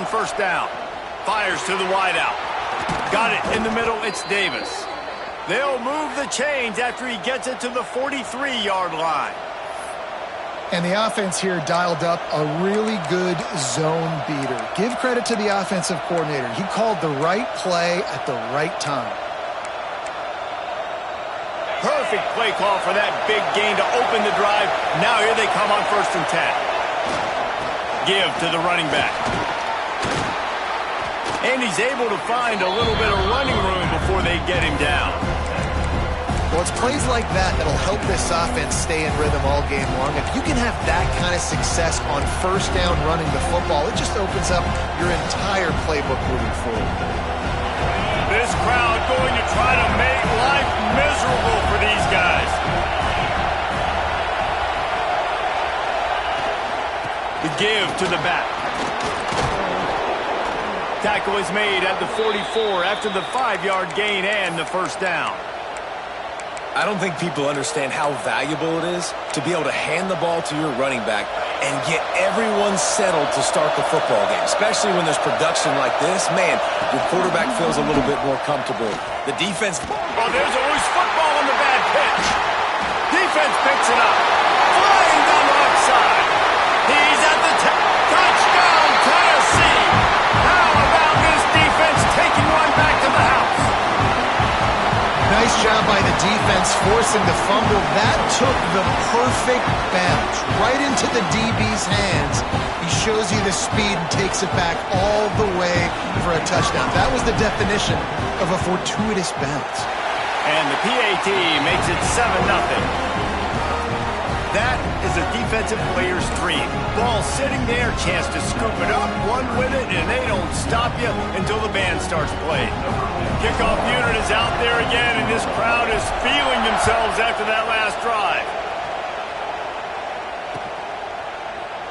on first down. Fires to the wideout. Got it in the middle. It's Davis. They'll move the chains after he gets it to the 43-yard line. And the offense here dialed up a really good zone beater. Give credit to the offensive coordinator. He called the right play at the right time. Perfect play call for that big gain to open the drive. Now here they come on 1st and 10. Give to the running back. And he's able to find a little bit of running room before they get him down. Well, it's plays like that that'll help this offense stay in rhythm all game long. If you can have that kind of success on first down running the football, it just opens up your entire playbook moving forward. This crowd going to try to make life miserable for these guys. The give to the back. Tackle is made at the 44 after the 5-yard gain and the first down. I don't think people understand how valuable it is to be able to hand the ball to your running back and get everyone settled to start the football game, especially when there's production like this. Man, your quarterback feels a little bit more comfortable. The defense... Oh, there's always football on the bad pitch. Defense picks it up. Flying down the left side. He's at the touchdown, Tennessee. How about this defense taking one back to the house? Nice job by the defense forcing the fumble. That took the perfect bounce right into the DB's hands. He shows you the speed and takes it back all the way for a touchdown. That was the definition of a fortuitous bounce. And the PAT makes it 7-0. That is a defensive player's dream. Ball sitting there, chance to scoop it up, run with it, and they don't stop you until the band starts playing. Kickoff unit is out there again, and this crowd is feeling themselves after that last drive.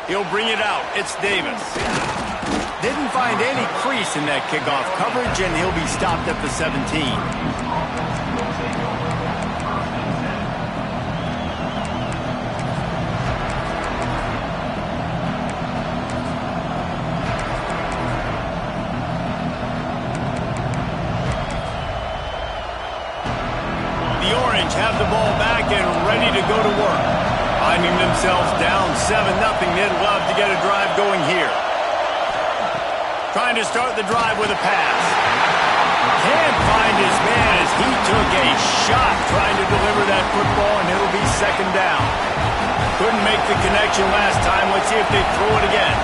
He'll bring it out. It's Davis. Didn't find any crease in that kickoff coverage, and he'll be stopped at the 17. Have the ball back and ready to go to work. Finding themselves down 7-0, they'd love to get a drive going here. Trying to start the drive with a pass. Can't find his man as he took a shot trying to deliver that football, and it'll be 2nd down. Couldn't make the connection last time. Let's see if they throw it again.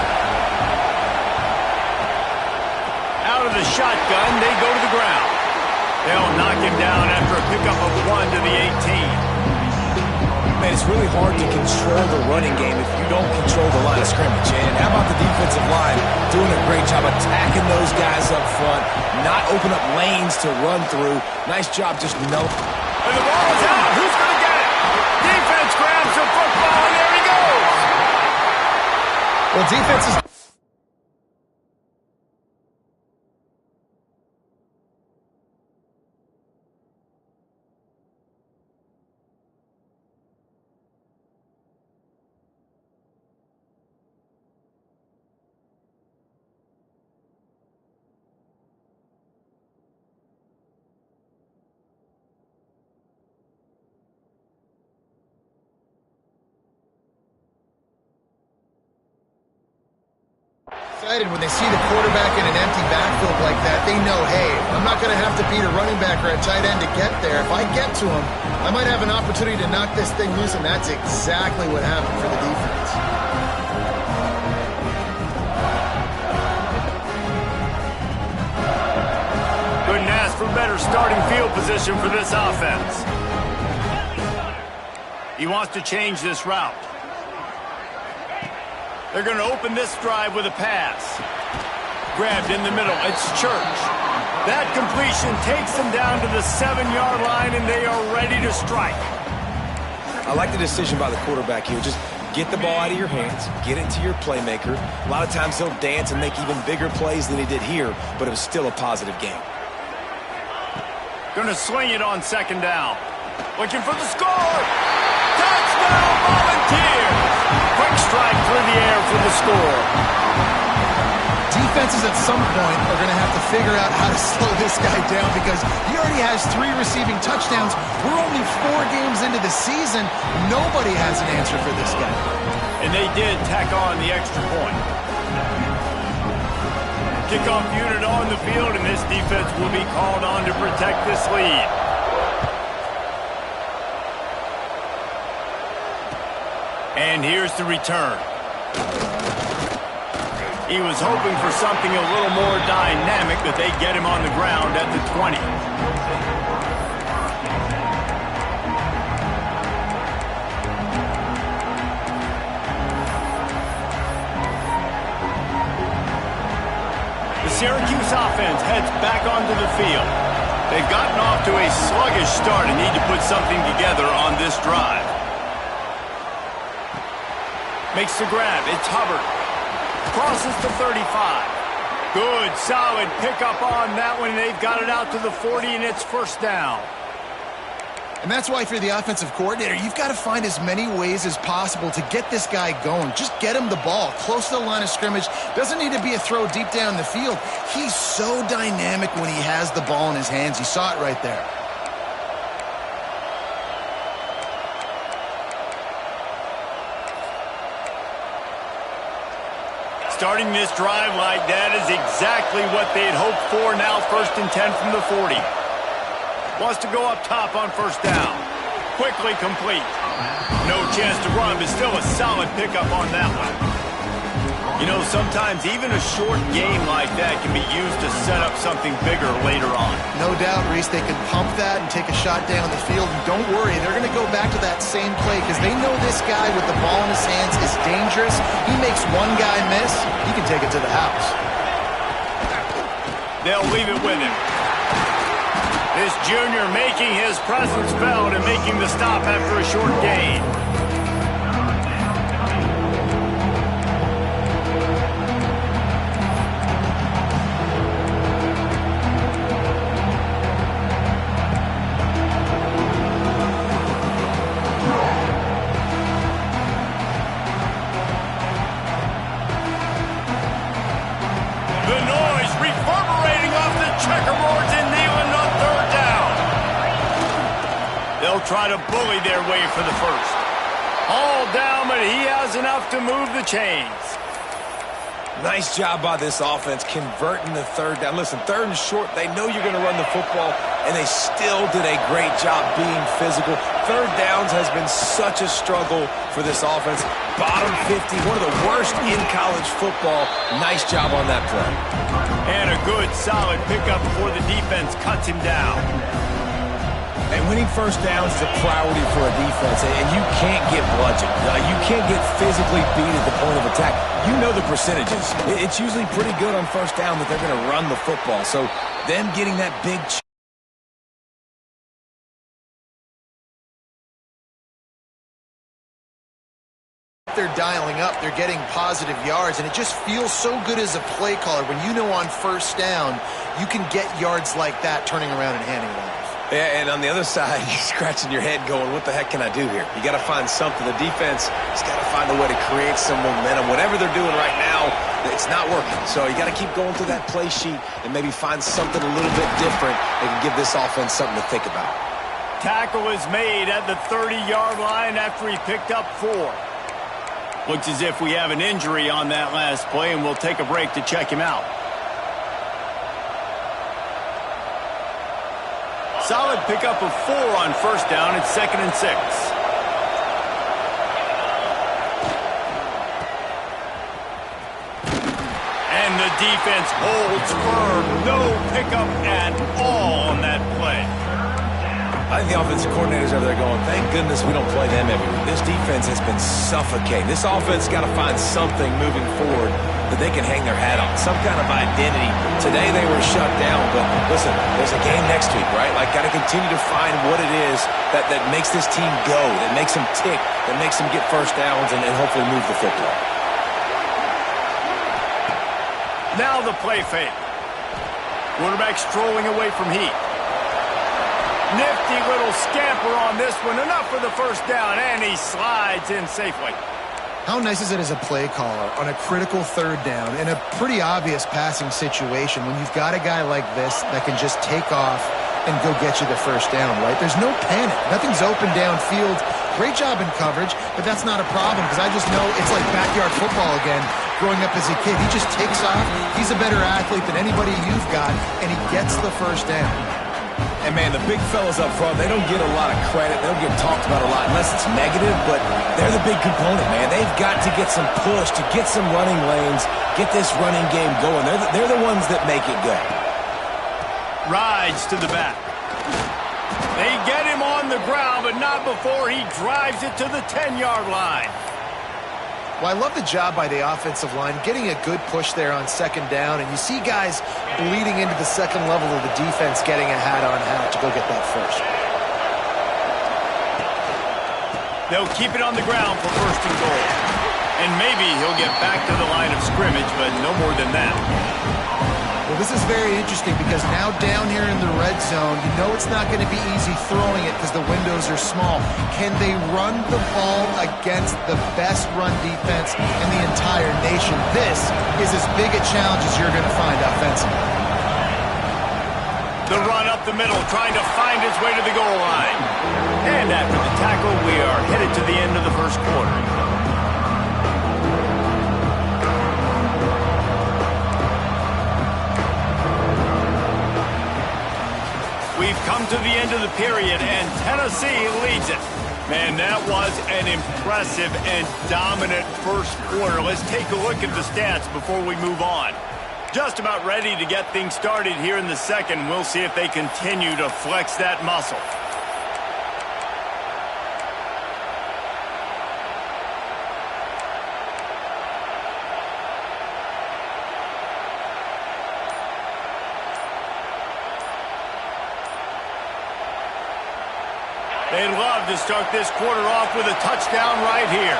Out of the shotgun, they go to the ground. They'll knock him down after a pickup of 1 to the 18. Man, it's really hard to control the running game if you don't control the line of scrimmage. And how about the defensive line doing a great job attacking those guys up front, not open up lanes to run through. Nice job just no. And the ball is out. Who's going to get it? Defense grabs the football, and there he goes. Well, defense is... when they see the quarterback in an empty backfield like that, they know, hey, I'm not going to have to beat a running back or a tight end to get there. If I get to him, I might have an opportunity to knock this thing loose, and that's exactly what happened for the defense. Couldn't ask for better starting field position for this offense. He wants to change this route. They're going to open this drive with a pass. Grabbed in the middle. It's Church. That completion takes them down to the 7-yard line, and they are ready to strike. I like the decision by the quarterback here. Just get the ball out of your hands, get it to your playmaker. A lot of times he'll dance and make even bigger plays than he did here, but it was still a positive game. Going to swing it on 2nd down. Looking for the score. Touchdown, Volunteers. Quick strike through the air for the score. defenses at some point are going to have to figure out how to slow this guy down because he already has 3 receiving touchdowns. We're only 4 games into the season. Nobody has an answer for this guy. And they did tack on the extra point. Kickoff unit on the field, and this defense will be called on to protect this lead. And here's the return. He was hoping for something a little more dynamic, but they get him on the ground at the 20. The Syracuse offense heads back onto the field. They've gotten off to a sluggish start and need to put something together on this drive. Makes the grab. It's Hubbard. Crosses to 35. Good, solid pickup on that one. They've got it out to the 40, and it's first down. And that's why if you're the offensive coordinator, you've got to find as many ways as possible to get this guy going. Just get him the ball close to the line of scrimmage. Doesn't need to be a throw deep down the field. He's so dynamic when he has the ball in his hands. You saw it right there. Starting this drive like that is exactly what they'd hoped for. Now 1st and 10 from the 40. Wants to go up top on first down. Quickly complete. No chance to run, but still a solid pickup on that one. You know, sometimes even a short game like that can be used to set up something bigger later on. No doubt, Reese, they can pump that and take a shot down the field. And don't worry, they're going to go back to that same play because they know this guy with the ball in his hands is dangerous. He makes one guy miss, he can take it to the house. They'll leave it with him. This junior making his presence felt and making the stop after a short gain. Try to bully their way for the first. All down, but he has enough to move the chains. Nice job by this offense converting the 3rd down. Listen, 3rd and short, they know you're going to run the football, and they still did a great job being physical. 3rd downs has been such a struggle for this offense. Bottom 50, one of the worst in college football. Nice job on that play. And a good, solid pickup before the defense cuts him down. And winning first downs is a priority for a defense, and you can't get bludgeoned. You can't get physically beat at the point of attack. You know the percentages. It's usually pretty good on first down that they're going to run the football. So them getting that big they're dialing up, they're getting positive yards, and it just feels so good as a play caller when you know on first down you can get yards like that turning around and handing it off. Yeah, and on the other side, you're scratching your head going, what the heck can I do here? You got to find something. The defense has got to find a way to create some momentum. Whatever they're doing right now, it's not working. So you got to keep going through that play sheet and maybe find something a little bit different that can give this offense something to think about. Tackle is made at the 30-yard line after he picked up 4. Looks as if we have an injury on that last play, and we'll take a break to check him out. Solid pickup of 4 on first down. It's 2nd and 6. And the defense holds firm. No pickup at all on that play. I think the offensive coordinators over there going, thank goodness we don't play them every week. This defense has been suffocating. This offense got to find something moving forward that they can hang their hat on, some kind of identity. Today they were shut down, but listen, there's a game next week, right? Like, got to continue to find what it is that makes this team go, that makes them tick, that makes them get first downs and hopefully move the football. Now the play fake. Quarterback strolling away from heat. Nifty little scamper on this one. Enough for the first down, and he slides in safely. How nice is it as a play caller on a critical third down in a pretty obvious passing situation when you've got a guy like this that can just take off and go get you the first down, right? There's no panic. Nothing's open downfield. Great job in coverage, but that's not a problem because I just know it's like backyard football again growing up as a kid. He just takes off. He's a better athlete than anybody you've got, and he gets the first down. And, man, the big fellas up front, they don't get a lot of credit. They don't get talked about a lot unless it's negative, but they're the big component, man. They've got to get some push, to get some running lanes, get this running game going. They're the ones that make it go. Rides to the back. They get him on the ground, but not before he drives it to the 10-yard line. Well, I love the job by the offensive line, getting a good push there on second down, and you see guys bleeding into the second level of the defense getting a hat-on-hat to go get that first. They'll keep it on the ground for first and goal. And maybe he'll get back to the line of scrimmage, but no more than that. Well, this is very interesting because now down here in the red zone, you know it's not going to be easy throwing it because the windows are small. Can they run the ball against the best run defense in the entire nation? This is as big a challenge as you're going to find offensively. The run up the middle, trying to find its way to the goal line. And after the tackle, we are headed to the end of the first quarter. We've come to the end of the period, and Tennessee leads it. Man, that was an impressive and dominant first quarter. Let's take a look at the stats before we move on. Just about ready to get things started here in the second. We'll see if they continue to flex that muscle. They'd love to start this quarter off with a touchdown right here.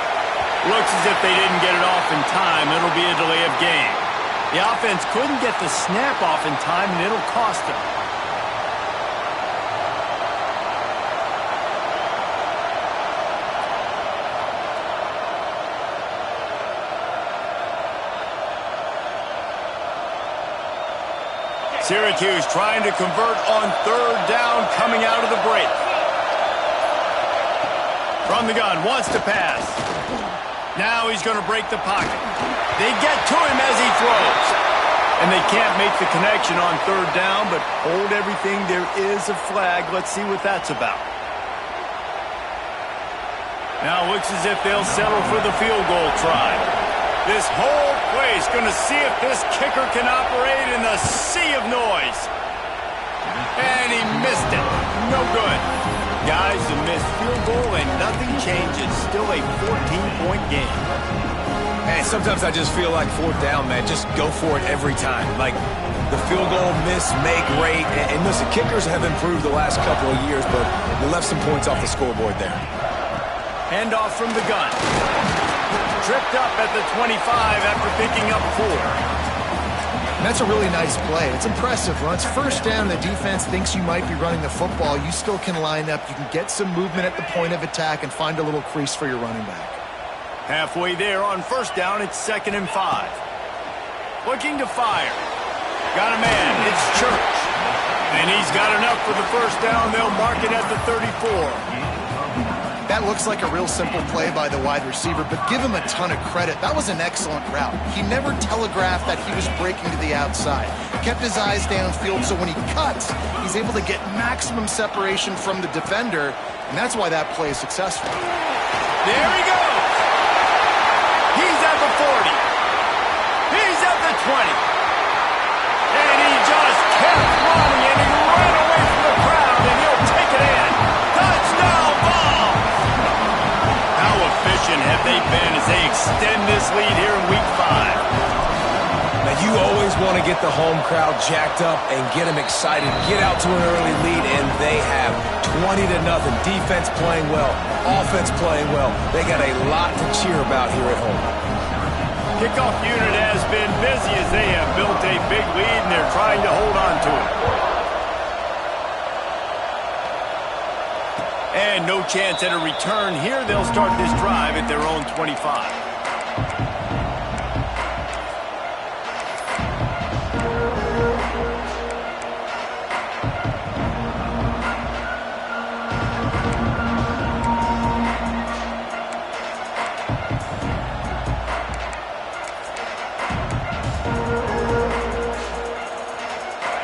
Looks as if they didn't get it off in time. It'll be a delay of game. The offense couldn't get the snap off in time, and it'll cost them. Syracuse trying to convert on third down coming out of the break. From the gun, wants to pass. Now he's going to break the pocket. They get to him as he throws. And they can't make the connection on third down, but hold everything. There is a flag. Let's see what that's about. Now looks as if they'll settle for the field goal try. This whole place going to see if this kicker can operate in the sea of noise. And he missed it. No good. Guys, a missed field goal and nothing changes. Still a 14-point game. Man, sometimes I just feel like fourth down, man. Just go for it every time. Like the field goal, miss, make, rate. And listen, kickers have improved the last couple of years, but they left some points off the scoreboard there. Handoff from the gun. Tripped up at the 25 after picking up 4. And that's a really nice play. It's impressive. When it's first down, the defense thinks you might be running the football. You still can line up. You can get some movement at the point of attack and find a little crease for your running back. Halfway there on first down, it's 2nd and 5. Looking to fire. Got a man. It's Church. And he's got enough for the first down. They'll mark it at the 34. That looks like a real simple play by the wide receiver, but give him a ton of credit. That was an excellent route. He never telegraphed that he was breaking to the outside. Kept his eyes downfield, so when he cuts, he's able to get maximum separation from the defender, and that's why that play is successful. There he goes. He's at the 40. He's at the 20. And he just kept running, and he ran away from the crowd, and he'll take it in. Touchdown ball! How efficient have they been as they extend this lead here in Week 5? Now, you always want to get the home crowd jacked up and get them excited, get out to an early lead, and they have 20-0. Defense playing well, offense playing well. They got a lot to cheer about here at home. Kickoff unit has been busy as they have built a big lead, and they're trying to hold on to it. And no chance at a return here. They'll start this drive at their own 25.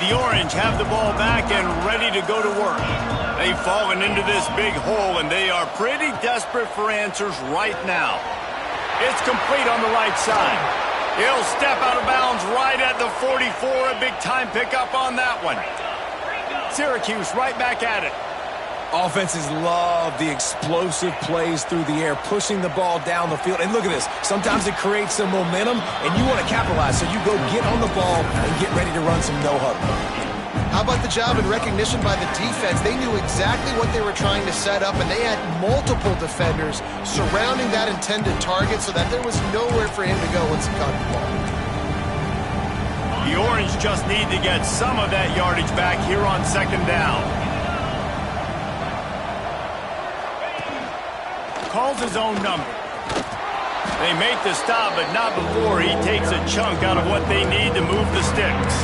The Orange have the ball back and ready to go to work. They've fallen into this big hole, and they are pretty desperate for answers right now. It's complete on the right side. He'll step out of bounds right at the 44. A big-time pickup on that one. Syracuse right back at it. Offenses love the explosive plays through the air, pushing the ball down the field. And look at this. Sometimes it creates some momentum, and you want to capitalize. So you go get on the ball and get ready to run some no-huddle. How about the job and recognition by the defense? They knew exactly what they were trying to set up, and they had multiple defenders surrounding that intended target so that there was nowhere for him to go once he caught the ball. The Orange just need to get some of that yardage back here on second down. Calls his own number. They make the stop, but not before he takes a chunk out of what they need to move the sticks.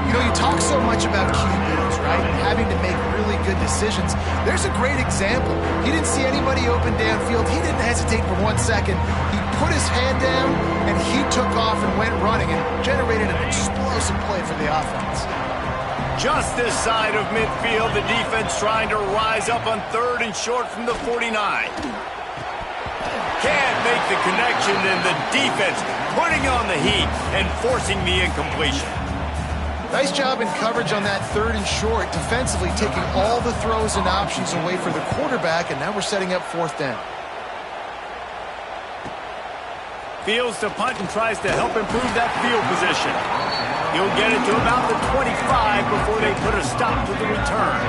You know, you talk so much about QBs, right? And having to make really good decisions. There's a great example. He didn't see anybody open downfield. He didn't hesitate for 1 second. He put his hand down, and he took off and went running and generated an explosive play for the offense. Just this side of midfield, the defense trying to rise up on 3rd and short from the 49. Can't make the connection, and the defense putting on the heat and forcing the incompletion. Nice job in coverage on that 3rd and short, defensively taking all the throws and options away for the quarterback, and now we're setting up 4th down. Fields to punt and tries to help improve that field position. He'll get it to about the 25 before they put a stop to the return.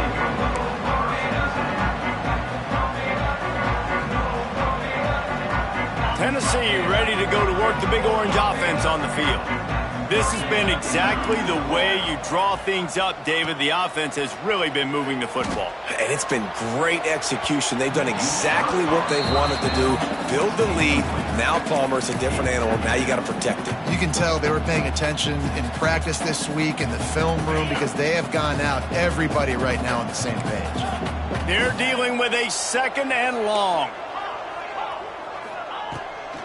Tennessee ready to go to work the Big Orange offense on the field. This has been exactly the way you draw things up, David. The offense has really been moving the football. And it's been great execution. They've done exactly what they've wanted to do. Build the lead. Now Palmer's a different animal. Now you got to protect it. You can tell they were paying attention in practice this week in the film room because they have gone out, everybody right now on the same page. They're dealing with a 2nd and long.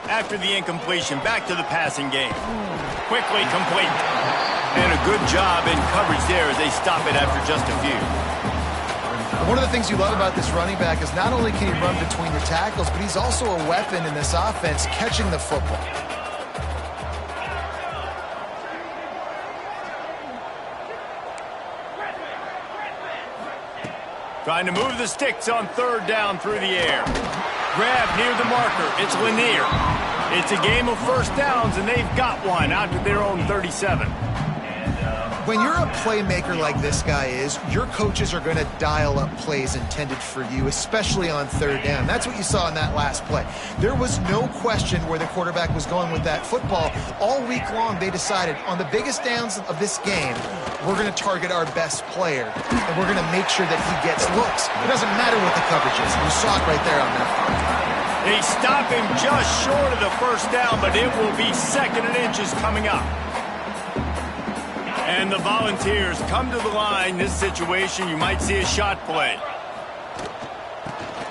After the incompletion, back to the passing game. Quickly complete. And a good job in coverage there as they stop it after just a few. One of the things you love about this running back is not only can he run between the tackles, but he's also a weapon in this offense catching the football. Trying to move the sticks on 3rd down through the air. Grab near the marker. It's Lanier. It's a game of 1st downs, and they've got one out to their own 37. When you're a playmaker like this guy is, your coaches are going to dial up plays intended for you, especially on 3rd down. That's what you saw in that last play. There was no question where the quarterback was going with that football. All week long, they decided on the biggest downs of this game, we're going to target our best player, and we're going to make sure that he gets looks. It doesn't matter what the coverage is. You saw it right there on that play. They stop him just short of the 1st down, but it will be 2nd and inches coming up. And the Volunteers come to the line. This situation, you might see a shot play.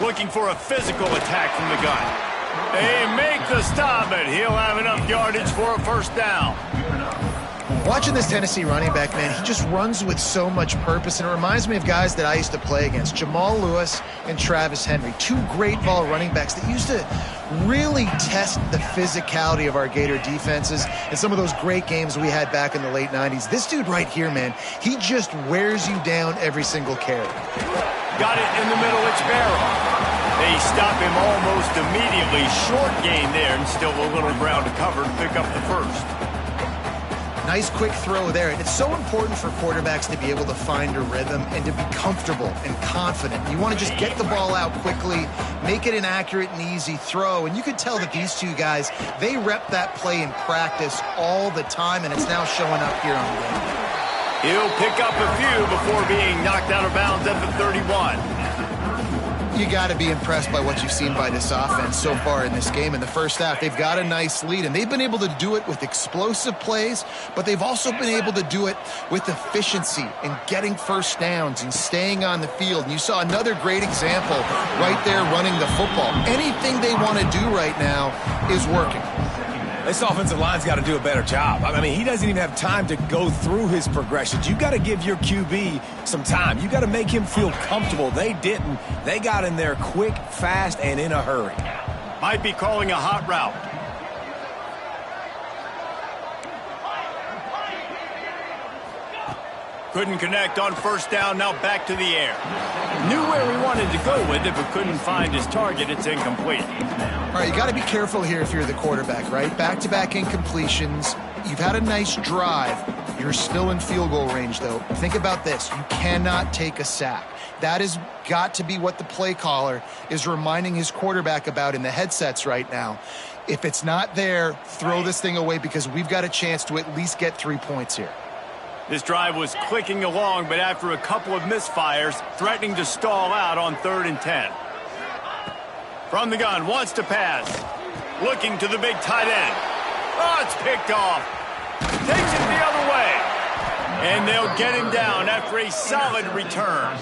Looking for a physical attack from the gun. They make the stop, but he'll have enough yardage for a 1st down. Watching this Tennessee running back, man, he just runs with so much purpose, and it reminds me of guys that I used to play against, Jamal Lewis and Travis Henry, 2 great ball running backs that used to really test the physicality of our Gator defenses and some of those great games we had back in the late 90s. This dude right here, man, he just wears you down every single carry. Got it in the middle, it's Barrow. They stop him almost immediately. Short gain there, and still a little ground to cover to pick up the 1st. Nice quick throw there. And it's so important for quarterbacks to be able to find a rhythm and to be comfortable and confident. You want to just get the ball out quickly, make it an accurate and easy throw. And you could tell that these 2 guys, they rep that play in practice all the time, and it's now showing up here on the game. He'll pick up a few before being knocked out of bounds at the 31. You got to be impressed by what you've seen by this offense so far in this game. In the first half, they've got a nice lead, and they've been able to do it with explosive plays, but they've also been able to do it with efficiency and getting first downs and staying on the field. And you saw another great example right there running the football. Anything they want to do right now is working. This offensive line's got to do a better job. I mean, he doesn't even have time to go through his progressions. You got to give your QB some time. You got to make him feel comfortable. They didn't. They got in there quick, fast, and in a hurry. Might be calling a hot route. Couldn't connect on first down, now back to the air. Knew where he wanted to go with it, but couldn't find his target. It's incomplete. All right, you got to be careful here if you're the quarterback, right? Back-to-back incompletions. You've had a nice drive. You're still in field goal range, though. Think about this. You cannot take a sack. That has got to be what the play caller is reminding his quarterback about in the headsets right now. If it's not there, throw this thing away because we've got a chance to at least get 3 points here. This drive was clicking along, but after a couple of misfires, threatening to stall out on 3rd and 10. From the gun, wants to pass. Looking to the big tight end. Oh, it's picked off. Takes it the other way. And they'll get him down after a solid return.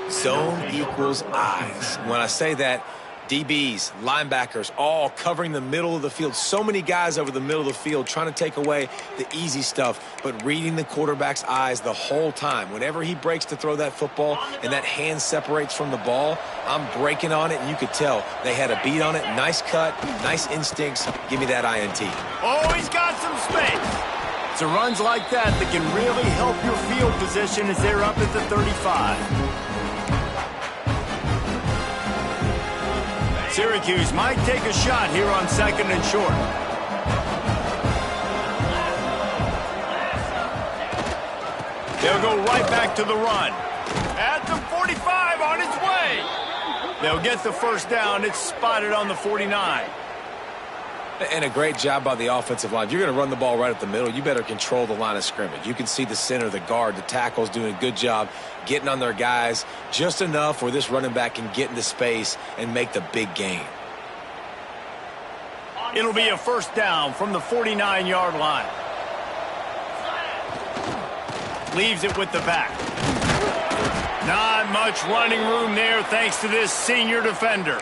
Zone equals eyes. When I say that, DBs, linebackers, all covering the middle of the field. So many guys over the middle of the field trying to take away the easy stuff, but reading the quarterback's eyes the whole time. Whenever he breaks to throw that football and that hand separates from the ball, I'm breaking on it, and you could tell they had a beat on it. Nice cut, nice instincts. Give me that INT. Oh, he's got some space. It's runs like that can really help your field position as they're up at the 35. Syracuse might take a shot here on 2nd and short. They'll go right back to the run. At the 45 on its way. They'll get the first down. It's spotted on the 49. And a great job by the offensive line. If you're going to run the ball right at the middle, you better control the line of scrimmage. You can see the center, the guard, the tackles doing a good job getting on their guys just enough where this running back can get into space and make the big gain. It'll be a first down from the 49-yard line. Leaves it with the back. Not much running room there thanks to this senior defender.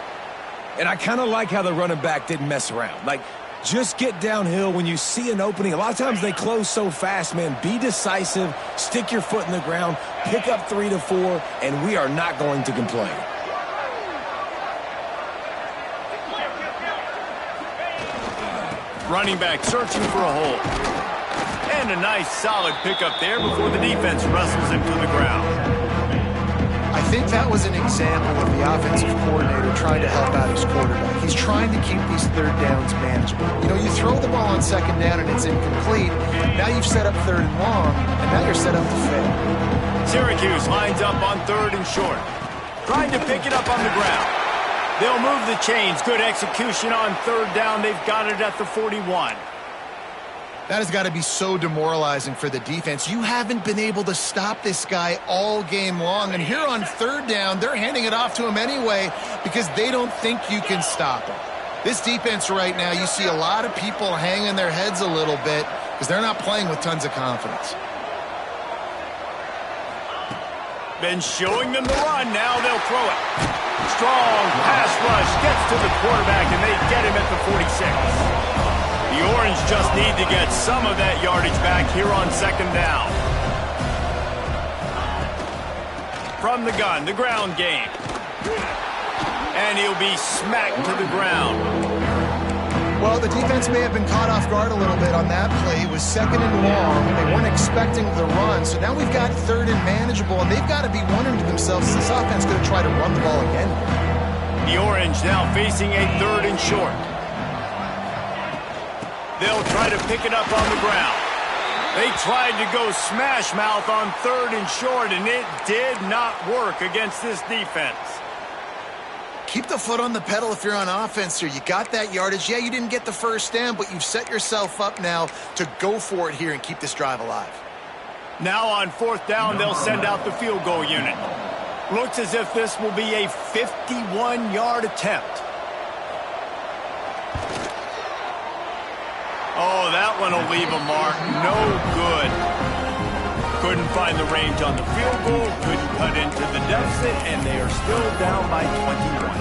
And I kind of like how the running back didn't mess around. Like, just get downhill when you see an opening. A lot of times they close so fast, man. Be decisive, stick your foot in the ground, pick up 3 to 4, and we are not going to complain. Running back searching for a hole. And a nice solid pickup there before the defense wrestles him to the ground. I think that was an example of the offensive coordinator trying to help out his quarterback. He's trying to keep these 3rd downs manageable. You know, you throw the ball on 2nd down and it's incomplete. Now you've set up 3rd and long, and now you're set up to fail. Syracuse lines up on 3rd and short. Trying to pick it up on the ground. They'll move the chains. Good execution on 3rd down. They've got it at the 41. That has got to be so demoralizing for the defense. You haven't been able to stop this guy all game long. And here on 3rd down, they're handing it off to him anyway because they don't think you can stop him. This defense right now, you see a lot of people hanging their heads a little bit because they're not playing with tons of confidence. Been showing them the run. Now they'll throw it. Strong pass rush gets to the quarterback, and they get him at the 46. The Orange just need to get some of that yardage back here on 2nd down. From the gun, the ground game. And he'll be smacked to the ground. Well, the defense may have been caught off guard a little bit on that play. It was 2nd and long. They weren't expecting the run. So now we've got 3rd and manageable, and they've got to be wondering to themselves, is this offense going to try to run the ball again? The Orange now facing a 3rd and short. They'll try to pick it up on the ground. They tried to go smash mouth on 3rd and short, and it did not work against this defense. Keep the foot on the pedal if you're on offense here. You got that yardage. Yeah, you didn't get the first down, but you've set yourself up now to go for it here and keep this drive alive. Now on 4th down, they'll send out the field goal unit. Looks as if this will be a 51-yard attempt. Oh, that one will leave a mark. No good. Couldn't find the range on the field goal, couldn't cut into the deficit, and they are still down by 21.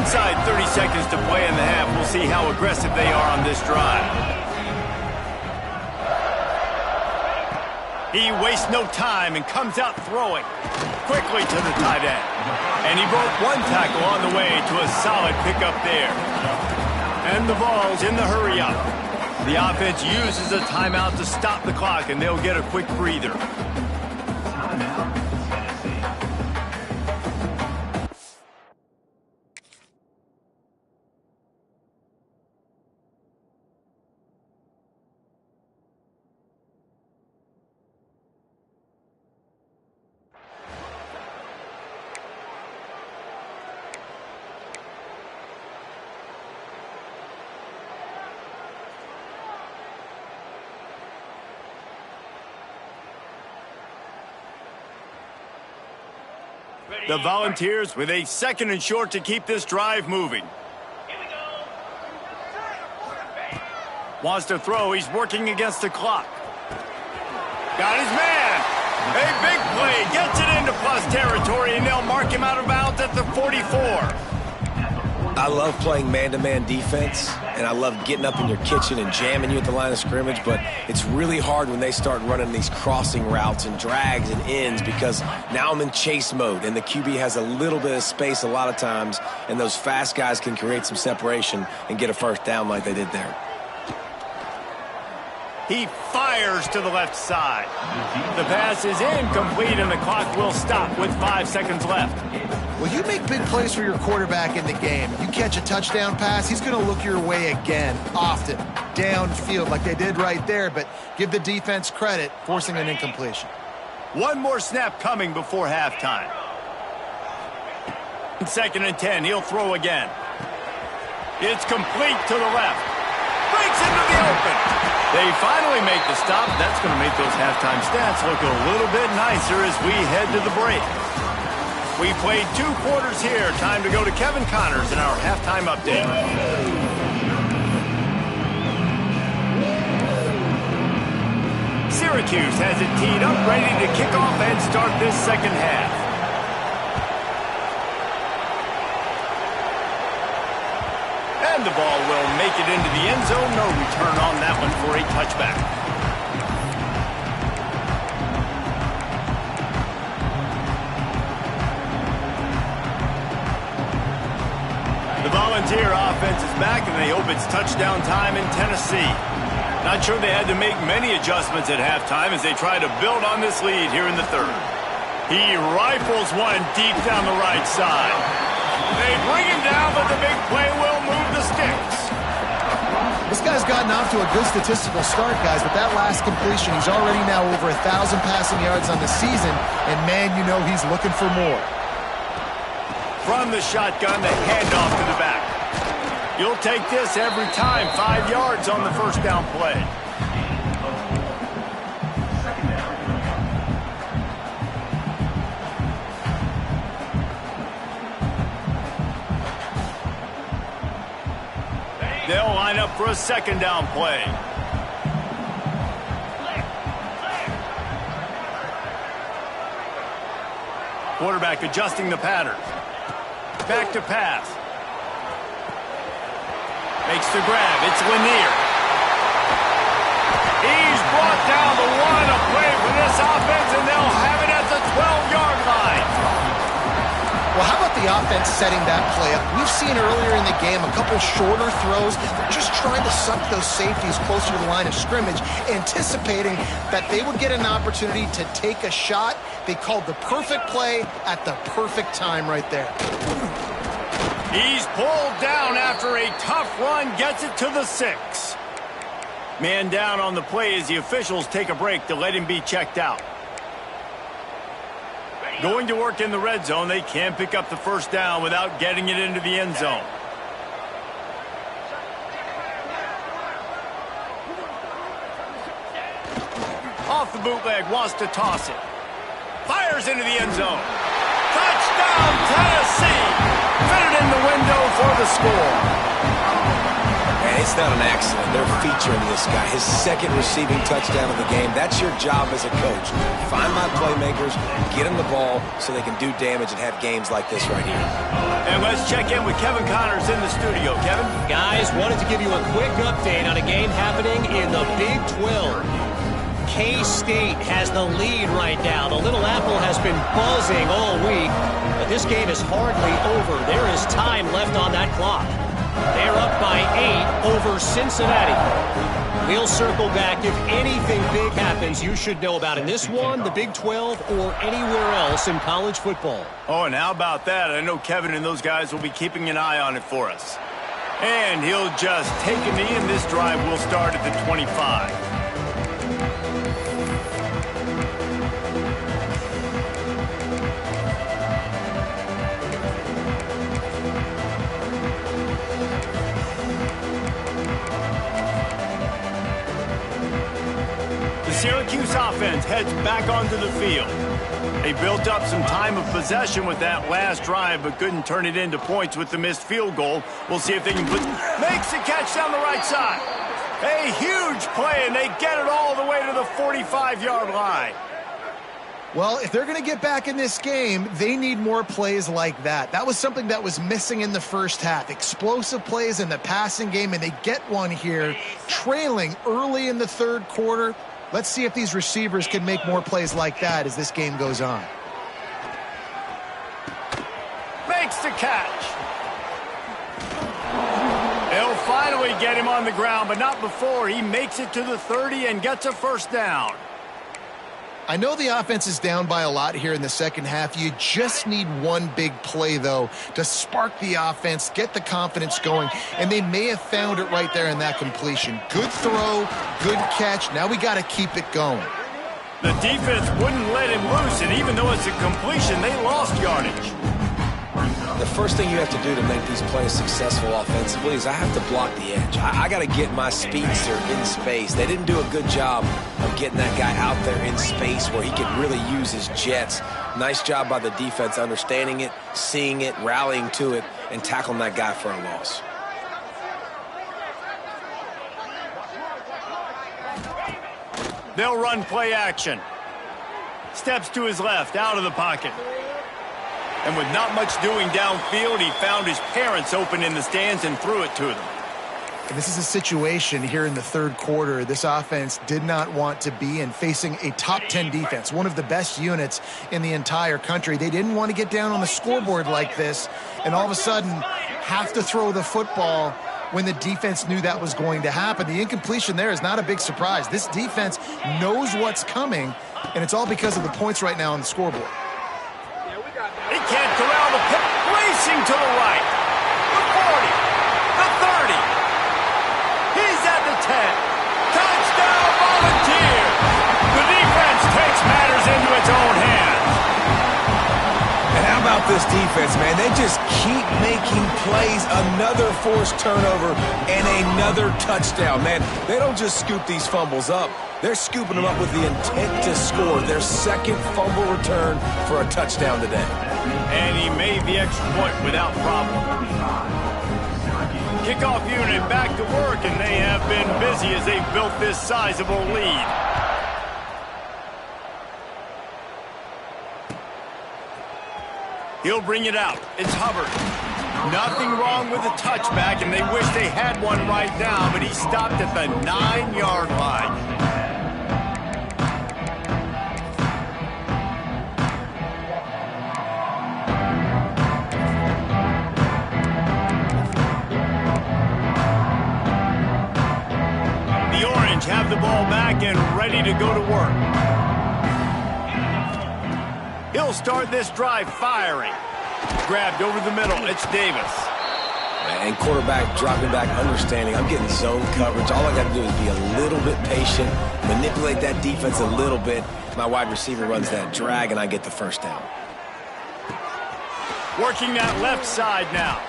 Inside 30 seconds to play in the half. We'll see how aggressive they are on this drive. He wastes no time and comes out throwing quickly to the tight end. And he broke one tackle on the way to a solid pickup there. And the ball's in the hurry-up. The offense uses a timeout to stop the clock, and they'll get a quick breather. The Volunteers with a 2nd and short to keep this drive moving. Wants to throw. He's working against the clock. Got his man. A big play. Gets it into plus territory, and they'll mark him out of bounds at the 44. I love playing man-to-man defense, and I love getting up in your kitchen and jamming you at the line of scrimmage, but it's really hard when they start running these crossing routes and drags and ends because now I'm in chase mode, and the QB has a little bit of space a lot of times, and those fast guys can create some separation and get a first down like they did there. He fires to the left side. The pass is incomplete, and the clock will stop with 5 seconds left. Well, you make big plays for your quarterback in the game. You catch a touchdown pass, he's going to look your way again, often, downfield like they did right there, but give the defense credit, forcing an incompletion. One more snap coming before halftime. 2nd and 10, he'll throw again. It's complete to the left. Breaks into the open. They finally make the stop. That's going to make those halftime stats look a little bit nicer as we head to the break. We played 2 quarters here. Time to go to Kevin Connors in our halftime update. Syracuse has it teed up, ready to kick off and start this 2nd half. And the ball will make it into the end zone. No return on that one for a touchback. The Volunteer offense is back, and they hope it's touchdown time in Tennessee. Not sure they had to make many adjustments at halftime as they try to build on this lead here in the 3rd. He rifles one deep down the right side. They bring him down, but the big play will move the sticks. This guy's gotten off to a good statistical start, guys, but that last completion, he's already now over 1,000 passing yards on the season, and man, you know he's looking for more. From the shotgun, the handoff to the back. You'll take this every time. 5 yards on the first down play. They'll line up for a 2nd down play. Quarterback adjusting the pattern. Back to pass. Makes the grab. It's Lanier. He's brought down the 1. A play for this offense, and they'll have it at the 12-yard line. Well, how about the offense setting that play up? We've seen earlier in the game a couple shorter throws. They're just trying to suck those safeties closer to the line of scrimmage, anticipating that they would get an opportunity to take a shot. They called the perfect play at the perfect time right there. He's pulled down after a tough run, gets it to the 6. Man down on the play as the officials take a break to let him be checked out. Going to work in the red zone. They can't pick up the first down without getting it into the end zone. Off the the bootleg, wants to toss it. Fires into the end zone. Touchdown, Tennessee! Fitted in the window for the score. And it's not an accident. They're featuring this guy. His second receiving touchdown of the game. That's your job as a coach. Find my playmakers, get them the ball so they can do damage and have games like this right here. And let's check in with Kevin Connors in the studio. Kevin? Guys, wanted to give you a quick update on a game happening in the Big 12. K-State has the lead right now. The Little Apple has been buzzing all week, but this game is hardly over. There is time left on that clock. They're up by 8 over Cincinnati. We'll circle back if anything big happens you should know about in this one, the Big 12, or anywhere else in college football. Oh, and how about that? I know Kevin and those guys will be keeping an eye on it for us. And he'll just take a knee, and this drive will start at the 25. Syracuse offense heads back onto the field. They built up some time of possession with that last drive, but couldn't turn it into points with the missed field goal. We'll see if they can makes the catch down the right side. A huge play, and they get it all the way to the 45-yard line. Well, if they're going to get back in this game, they need more plays like that. That was something that was missing in the first half. Explosive plays in the passing game, and they get one here, trailing early in the third quarter. Let's see if these receivers can make more plays like that as this game goes on. Makes the catch. They'll finally get him on the ground, but not before he makes it to the 30 and gets a first down. I know the offense is down by a lot here in the second half. You just need one big play, though, to spark the offense, get the confidence going, and they may have found it right there in that completion. Good throw, good catch. Now we got to keep it going. The defense wouldn't let him loose, and even though it's a completion, they lost yardage. The first thing you have to do to make these plays successful offensively is I have to block the edge. I got to get my speedster in space. They didn't do a good job of getting that guy out there in space where he could really use his jets. Nice job by the defense understanding it, seeing it, rallying to it, and tackling that guy for a loss. They'll run play action. Steps to his left, out of the pocket. And with not much doing downfield, he found his parents open in the stands and threw it to them. And this is a situation here in the third quarter this offense did not want to be in, facing a top 10 defense, one of the best units in the entire country. They didn't want to get down on the scoreboard like this and all of a sudden have to throw the football when the defense knew that was going to happen. The incompletion there is not a big surprise. This defense knows what's coming, and it's all because of the points right now on the scoreboard. He can't corral the pit, racing to the right. The 40, the 30. He's at the 10. Touchdown, Volunteers. The defense takes matters into its own hands. And how about this defense, man? They just keep making plays. Another forced turnover and another touchdown, man. They don't just scoop these fumbles up. They're scooping them up with the intent to score. Their second fumble return for a touchdown today. And he made the extra point without problem. Kickoff unit back to work, and they have been busy as they've built this sizable lead. He'll bring it out. It's Hubbard. Nothing wrong with the touchback, and they wish they had one right now, but he stopped at the 9-yard line. Have the ball back and ready to go to work. He'll start this drive firing. Grabbed over the middle. It's Davis. And quarterback dropping back, understanding I'm getting zone coverage. All I got to do is be a little bit patient, manipulate that defense a little bit. My wide receiver runs that drag, and I get the first down. Working that left side now.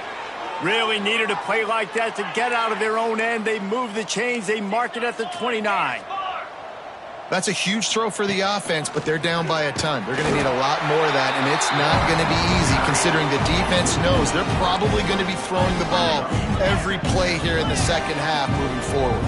Really needed a play like that to get out of their own end. They move the chains. They mark it at the 29. That's a huge throw for the offense, but they're down by a ton. They're going to need a lot more of that, and it's not going to be easy considering the defense knows they're probably going to be throwing the ball every play here in the second half moving forward.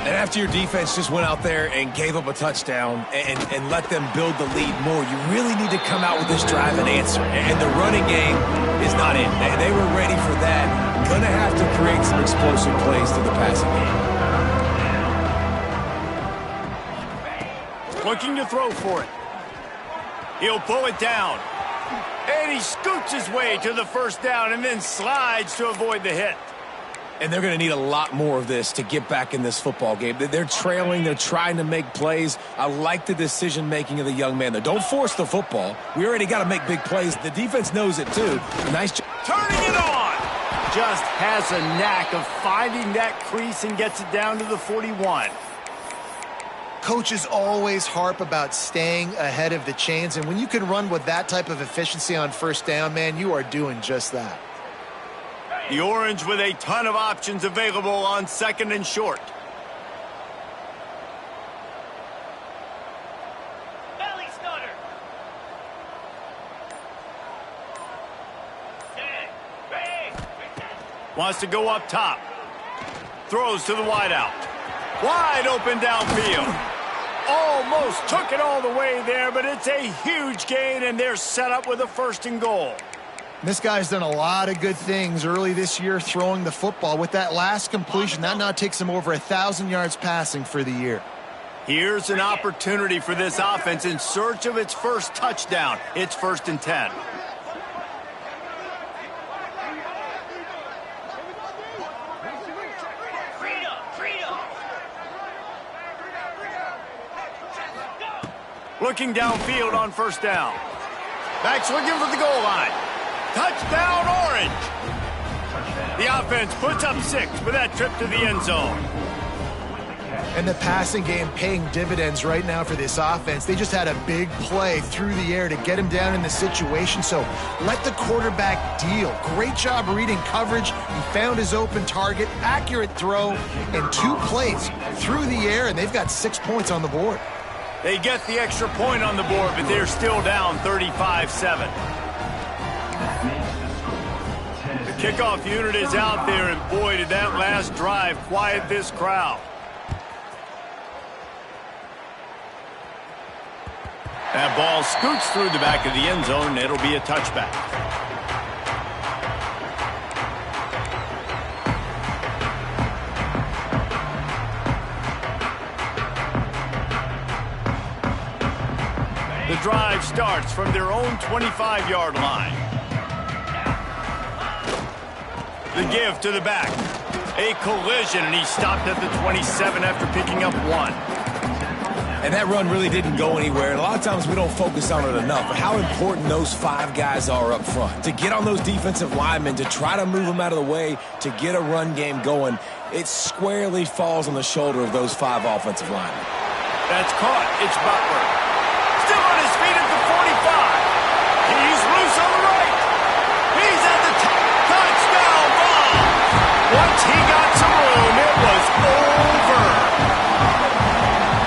And after your defense just went out there and gave up a touchdown and let them build the lead more, you really need to come out with this drive and answer. And the running game is not in. They were ready for that. Going to have to create some explosive plays through the passing game. Looking to throw for it. He'll pull it down. And he scoots his way to the first down and then slides to avoid the hit. And they're going to need a lot more of this to get back in this football game. They're trailing. They're trying to make plays. I like the decision-making of the young man there. Don't force the football. We already got to make big plays. The defense knows it, too. Nice job. Turning it on. Just has a knack of finding that crease and gets it down to the 41. Coaches always harp about staying ahead of the chains, and when you can run with that type of efficiency on first down, man, you are doing just that. The Orange with a ton of options available on second and short. Belly stutter. Wants to go up top. Throws to the wideout. Wide open downfield. Almost took it all the way there, but it's a huge gain, and they're set up with a 1st and goal. This guy's done a lot of good things early this year throwing the football. With that last completion, that now takes him over 1,000 yards passing for the year. Here's an opportunity for this offense in search of its first touchdown. It's 1st and 10. Looking downfield on 1st down. Backs looking for the goal line. Touchdown, Orange! The offense puts up 6 with that trip to the end zone. And the passing game paying dividends right now for this offense. They just had a big play through the air to get him down in the situation, so let the quarterback deal. Great job reading coverage. He found his open target, accurate throw, and 2 plays through the air, and they've got 6 points on the board. They get the extra point on the board, but they're still down 35-7. The kickoff unit is out there, and boy, did that last drive quiet this crowd. That ball scoots through the back of the end zone, and it'll be a touchback. The drive starts from their own 25-yard line. The give to the back. A collision, and he stopped at the 27 after picking up 1. And that run really didn't go anywhere. And a lot of times we don't focus on it enough. But how important those 5 guys are up front. To get on those defensive linemen, to try to move them out of the way, to get a run game going, it squarely falls on the shoulder of those 5 offensive linemen. That's caught. It's Butler. Still on his feet at the 45. He's loose on the right. He's at the touchdown ball. Once he got some room, it was over.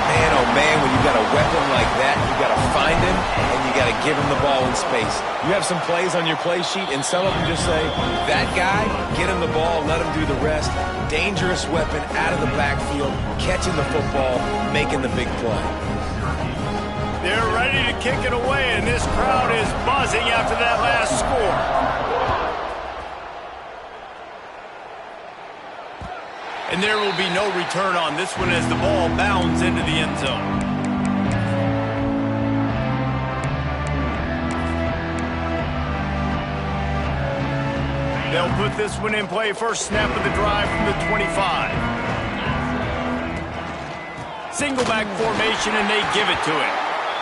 Man, oh man, when you got a weapon like that, you got to find him and you got to give him the ball in space. You have some plays on your play sheet, and some of them just say, that guy, get him the ball, let him do the rest. Dangerous weapon out of the backfield, catching the football, making the big play. They're ready to kick it away, and this crowd is buzzing after that last score. And there will be no return on this one as the ball bounds into the end zone. They'll put this one in play first snap of the drive from the 25. Single back formation, and they give it to him.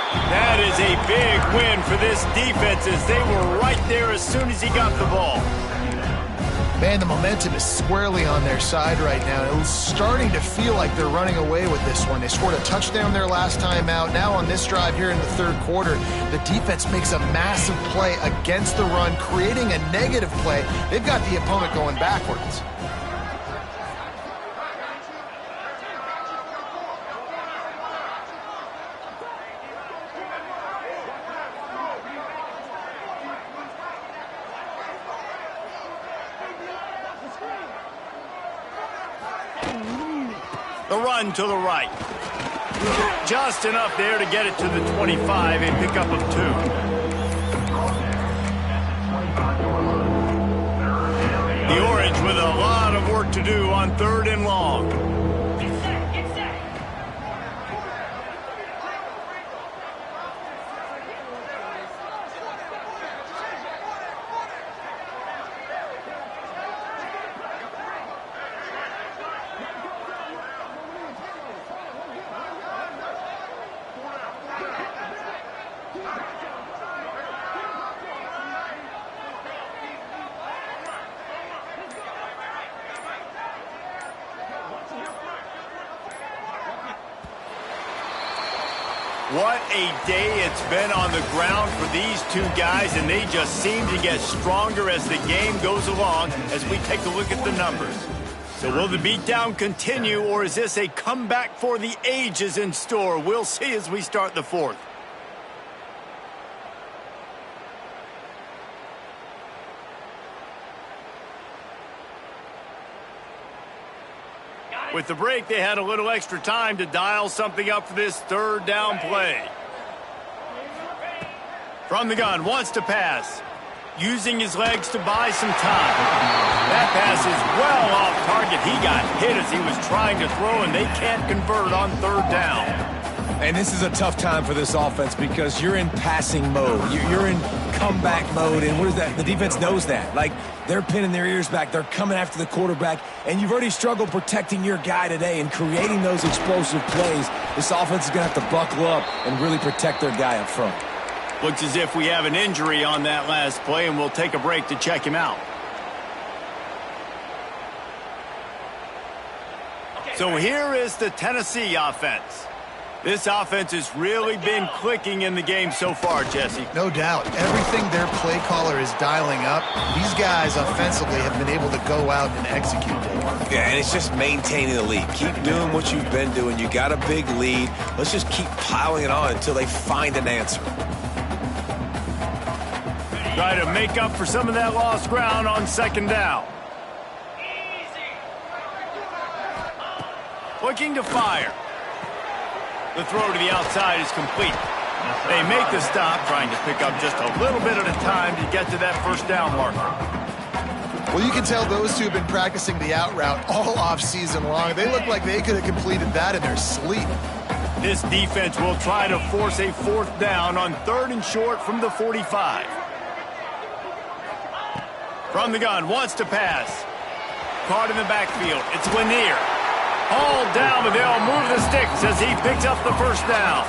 That is a big win for this defense as they were right there as soon as he got the ball. Man, the momentum is squarely on their side right now. It was starting to feel like they're running away with this one. They scored a touchdown their last time out. Now on this drive here in the 3rd quarter, the defense makes a massive play against the run, creating a negative play. They've got the opponent going backwards. The run to the right. Just enough there to get it to the 25, a pickup of 2. The Orange with a lot of work to do on 3rd and long. What a day it's been on the ground for these two guys, and they just seem to get stronger as the game goes along as we take a look at the numbers. So will the beatdown continue, or is this a comeback for the ages in store? We'll see as we start the 4th. With the break, they had a little extra time to dial something up for this 3rd down play. From the gun, wants to pass. Using his legs to buy some time. That pass is well off target. He got hit as he was trying to throw, and they can't convert on 3rd down. And this is a tough time for this offense because you're in passing mode. You're in comeback mode, and what is that? The defense knows that. Like, they're pinning their ears back. They're coming after the quarterback, and you've already struggled protecting your guy today and creating those explosive plays. This offense is going to have to buckle up and really protect their guy up front. Looks as if we have an injury on that last play, and we'll take a break to check him out. So here is the Tennessee offense. This offense has really been clicking in the game so far, Jesse. No doubt. Everything their play caller is dialing up, these guys offensively have been able to go out and execute. Yeah, and it's just maintaining the lead. Keep doing what you've been doing. You got a big lead. Let's just keep piling it on until they find an answer. Try to make up for some of that lost ground on 2nd down. Looking to fire. The throw to the outside is complete. They make the stop, trying to pick up just a little bit at a time to get to that 1st down marker. Well, you can tell those two have been practicing the out route all off-season long. They look like they could have completed that in their sleep. This defense will try to force a 4th down on 3rd and short from the 45. From the gun, wants to pass. Caught in the backfield. It's Lanier. Hauled down, but they'll move the sticks as he picks up the 1st down.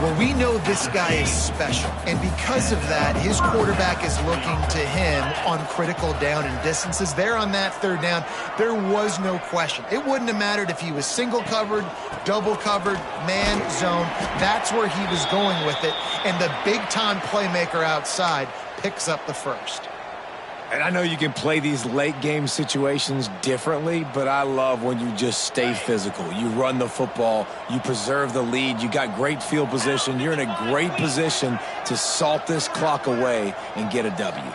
Well, we know this guy is special, and because of that, his quarterback is looking to him on critical down and distances. There on that 3rd down, there was no question. It wouldn't have mattered if he was single covered, double covered, man, zone. That's where he was going with it, and the big-time playmaker outside picks up the 1st. And I know you can play these late-game situations differently, but I love when you just stay physical. You run the football, you preserve the lead, you got great field position, you're in a great position to salt this clock away and get a W.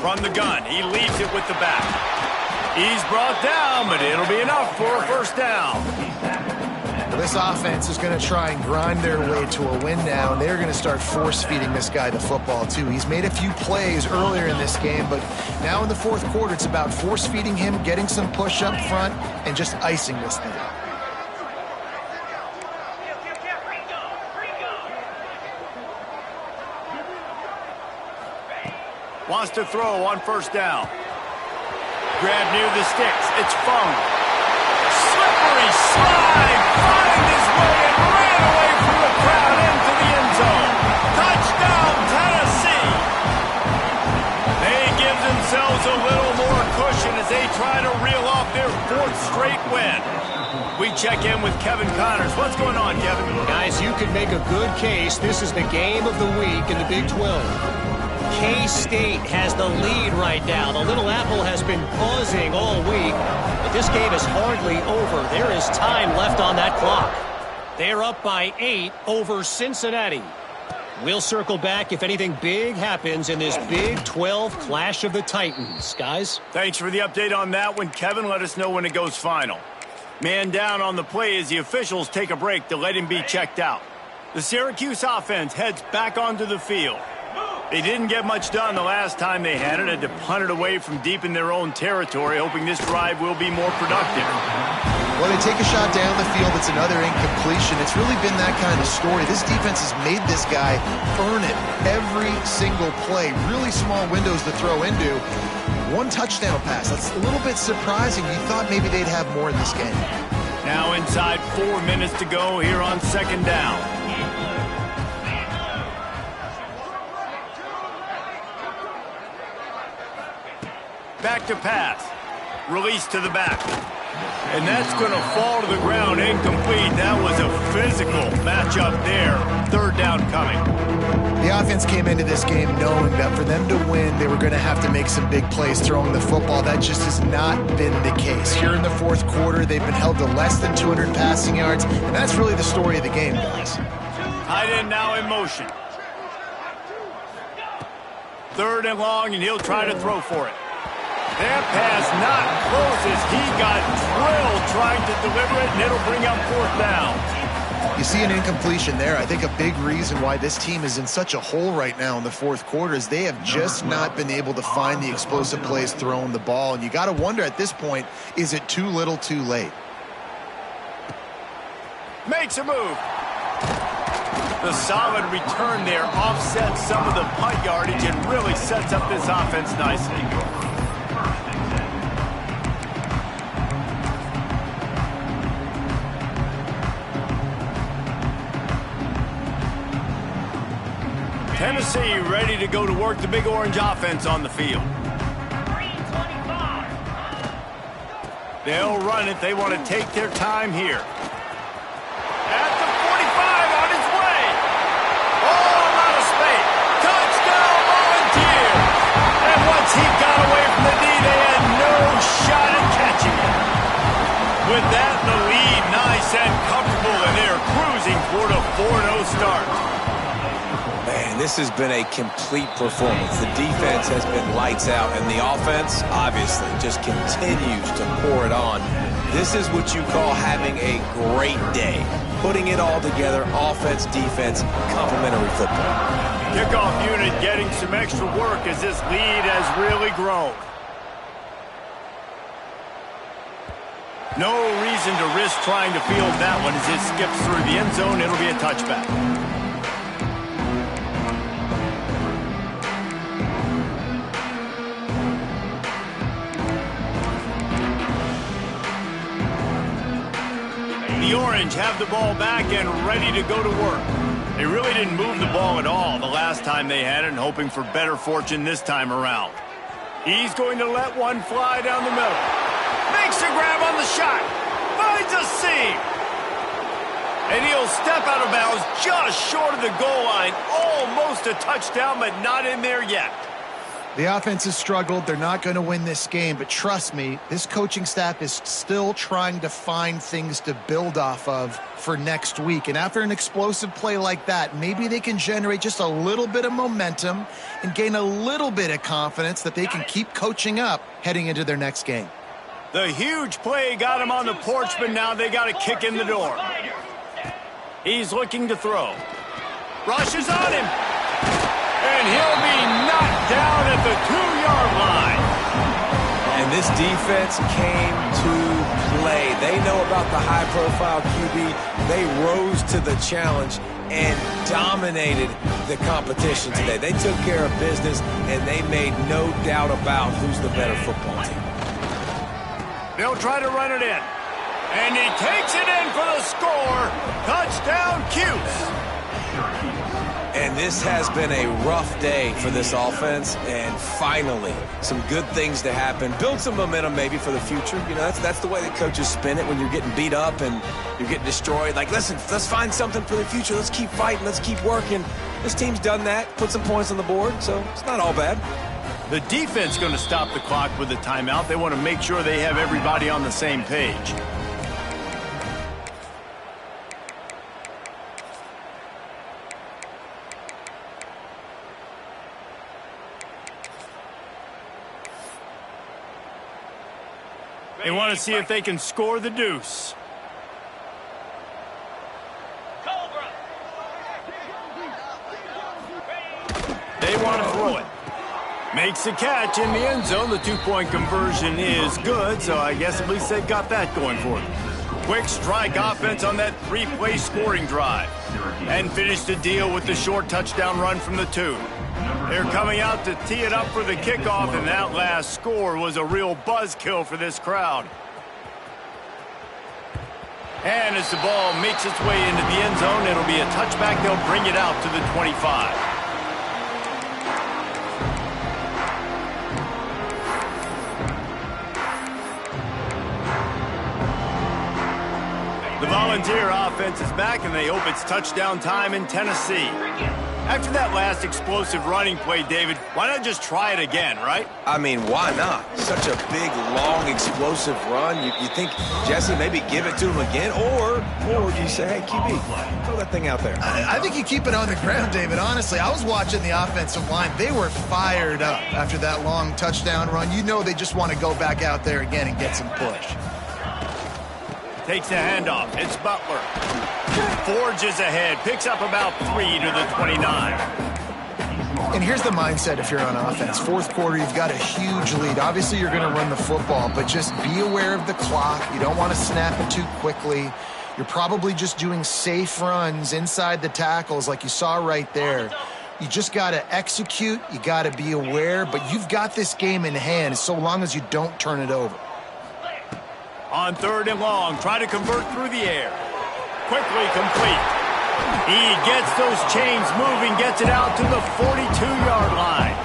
From the gun, he leaves it with the back. He's brought down, but it'll be enough for a 1st down. Well, this offense is going to try and grind their way to a win now, and they're going to start force-feeding this guy the football, too. He's made a few plays earlier in this game, but now in the 4th quarter, it's about force-feeding him, getting some push up front, and just icing this thing. Wants to throw on 1st down. Grab near the sticks. It's Fung. Slippery slide. Find his way and ran away from the crowd into the end zone. Touchdown, Tennessee. They give themselves a little more cushion as they try to reel off their 4th straight win. We check in with Kevin Connors. What's going on, Kevin? Guys, you could make a good case. This is the game of the week in the Big 12. K-State has the lead right now. The Little Apple has been pausing all week, but this game is hardly over. There is time left on that clock. They're up by 8 over Cincinnati. We'll circle back if anything big happens in this Big 12 Clash of the Titans. Guys? Thanks for the update on that one, Kevin. Let us know when it goes final. Man down on the play as the officials take a break to let him be checked out. The Syracuse offense heads back onto the field. They didn't get much done the last time they had it. Had to punt it away from deep in their own territory, hoping this drive will be more productive. Well, they take a shot down the field. It's another incompletion. It's really been that kind of story. This defense has made this guy earn it every single play. Really small windows to throw into. One touchdown pass. That's a little bit surprising. You thought maybe they'd have more in this game. Now inside 4 minutes to go here on second down. Back to pass. Release to the back. And that's going to fall to the ground incomplete. That was a physical matchup there. Third down coming. The offense came into this game knowing that for them to win, they were going to have to make some big plays throwing the football. That just has not been the case. Here in the fourth quarter, they've been held to less than 200 passing yards, and that's really the story of the game, guys. Tight end now in motion. Third and long, and he'll try to throw for it. That pass not close as he got drilled trying to deliver it, and it'll bring up fourth down. You see an incompletion there. I think a big reason why this team is in such a hole right now in the fourth quarter is they have just not been able to find the explosive plays throwing the ball. And you got to wonder at this point, is it too little too late? Makes a move. The solid return there offsets some of the punt yardage and really sets up this offense nicely. Tennessee ready to go to work. The Big Orange offense on the field. They'll run it. They want to take their time here. At the 45 on his way. Oh, out of space. Touchdown, Volunteers. And once he got away from the D, they had no shot at catching him. With that, the lead nice and comfortable, and they're cruising toward a 4-0 start. Man, this has been a complete performance. The defense has been lights out, and the offense, obviously, just continues to pour it on. This is what you call having a great day. Putting it all together, offense, defense, complementary football. Kickoff unit getting some extra work as this lead has really grown. No reason to risk trying to field that one as it skips through the end zone. It'll be a touchback. The Orange have the ball back and ready to go to work. They really didn't move the ball at all the last time they had it, and hoping for better fortune this time around. He's going to let one fly down the middle. Makes a grab on the shot. Finds a seam. And he'll step out of bounds just short of the goal line. Almost a touchdown, but not in there yet. The offense has struggled. They're not going to win this game, but trust me, this coaching staff is still trying to find things to build off of for next week. And after an explosive play like that, maybe they can generate just a little bit of momentum and gain a little bit of confidence that they can keep coaching up heading into their next game. The huge play got him on the porch, but now they got a kick in the door. He's looking to throw. Rushes on him. And he'll be knocked down at the 2-yard line. And this defense came to play. They know about the high-profile QB. They rose to the challenge and dominated the competition today. They took care of business, and they made no doubt about who's the better football team. They'll try to run it in. And he takes it in for the score. Touchdown, Cuse. And this has been a rough day for this offense, and finally, some good things to happen. Build some momentum maybe for the future. You know, that's the way that coaches spin it when you're getting beat up and you're getting destroyed. Like, listen, let's find something for the future. Let's keep fighting. Let's keep working. This team's done that, put some points on the board, so it's not all bad. The defense going to stop the clock with a timeout. They want to make sure they have everybody on the same page. They want to see if they can score the deuce. Cobra. They want to throw it. Makes a catch in the end zone. The two-point conversion is good, so I guess at least they've got that going for them. Quick strike offense on that three-play scoring drive. And finished the deal with the short touchdown run from the 2. They're coming out to tee it up for the kickoff, and that last score was a real buzzkill for this crowd. And as the ball makes its way into the end zone, it'll be a touchback. They'll bring it out to the 25. The Volunteer offense is back, and they hope it's touchdown time in Tennessee. After that last explosive running play, David, why not just try it again, right? I mean, why not? Such a big, long, explosive run. You think, Jesse, maybe give it to him again? Or do you say, hey, QB, throw that thing out there? I think you keep it on the ground, David. Honestly, I was watching the offensive line. They were fired up after that long touchdown run. You know they just want to go back out there again and get some push. Takes the handoff. It's Butler. Forges ahead. Picks up about 3 to the 29. And here's the mindset if you're on offense. Fourth quarter, you've got a huge lead. Obviously, you're going to run the football, but just be aware of the clock. You don't want to snap it too quickly. You're probably just doing safe runs inside the tackles like you saw right there. You just got to execute. You got to be aware, but you've got this game in hand so long as you don't turn it over. On 3rd and long, try to convert through the air. Quickly complete. He gets those chains moving, gets it out to the 42-yard line.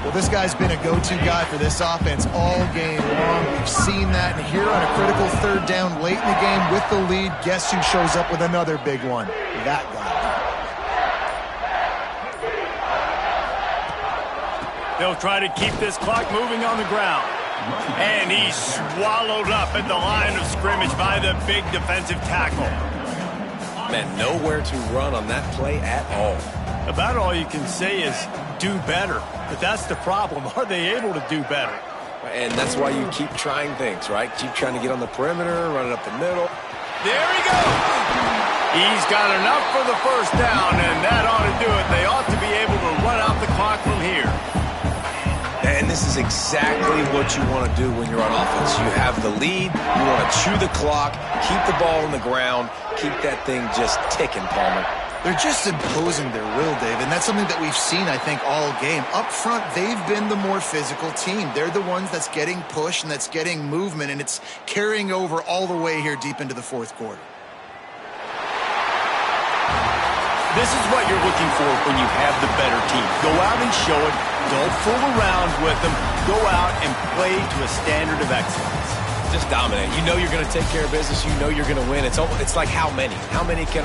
Well, this guy's been a go-to guy for this offense all game long. We've seen that, and here on a critical 3rd down late in the game with the lead, guess who shows up with another big one? That guy. They'll try to keep this clock moving on the ground. And he's swallowed up at the line of scrimmage by the big defensive tackle. Man, nowhere to run on that play at all. About all you can say is do better. But that's the problem. Are they able to do better? And that's why you keep trying things, right? Keep trying to get on the perimeter, run it up the middle. There he goes. He's got enough for the first down, and that ought to do it. They ought to be able to run out the clock from here. And this is exactly what you want to do when you're on offense. You have the lead, you want to chew the clock, keep the ball on the ground, keep that thing just ticking, Palmer. They're just imposing their will, Dave, and that's something that we've seen, I think, all game. Up front, they've been the more physical team. They're the ones that's getting pushed and that's getting movement, and it's carrying over all the way here deep into the 4th quarter. This is what you're looking for when you have the better team. Go out and show it. Don't fool around with them. Go out and play to a standard of excellence. Just dominate. You know you're going to take care of business. You know you're going to win. It's like how many? How many can I